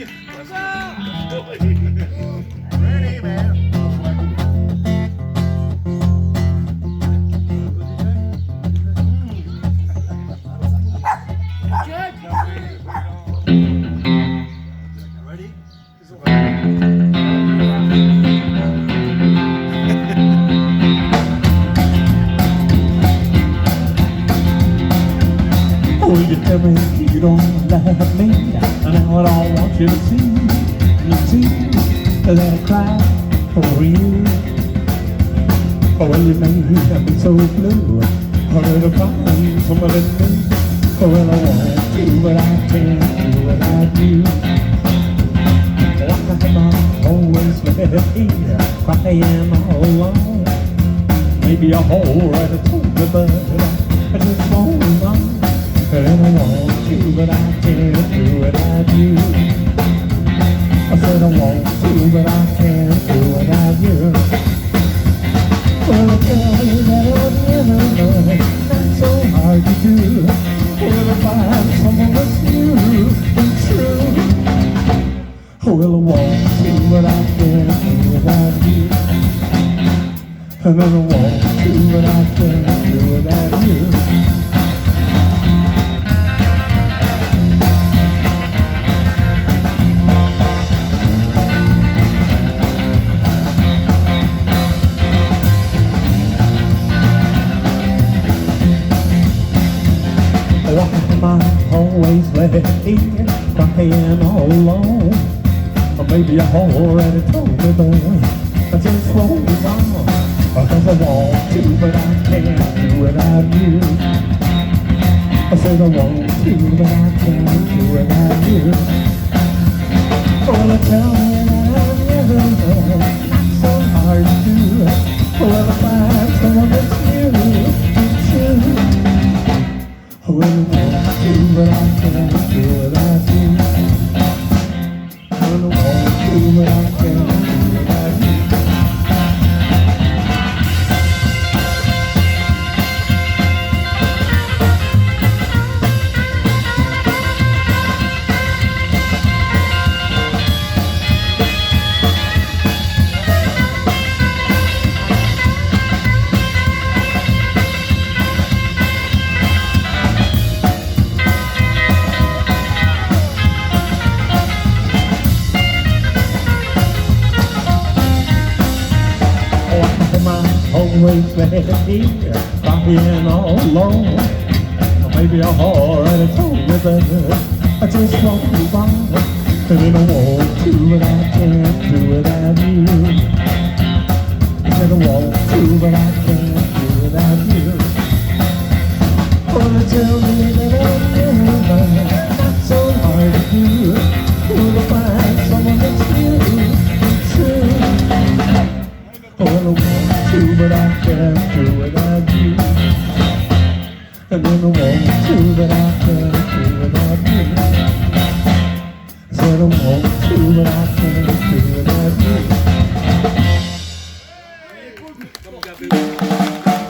Ready, man. Ready? Oh, you tell me you don't love me, and now I don't want you to see. You see that I cry for you. Oh, well, you made me so blue. Oh, to find somebody new. Oh, well, I want to, but I can't do without you. Like I'm always left here, crying all alone. Maybe a whole right of told me, but I just won't run. And I want to, but I can't do without you. I said I want to, but I can't do without you. Well, tell me that I'll never know. That's so hard to do. Well, to find someone that's new and true. Well, I want to, but I can't do without you. And then I want to, but I can't do without you. Why am I always left here, crying all alone? Or maybe I already told me, but I just won't move on. Because I want to, but I can't do without you. I said I want to, but I can't do without you. Well, tell me that I'll never know. It's so hard to do. Well, I find someone that's new and true. Well, I want to, but I can't do without you. Well, I want to, but I can't do without you. Always left here, crying all alone. Or maybe I already told me better. I just won't move on. And then I want to, but I can't do without you. I said I want to, but I can't do without you. Oh, they tell me that I'm never not so hard to do. Will I find someone that's new and true? Oh, well, I want to, but I can't do without you. And then I want to, but I can't do without you. I said I want to, but I can't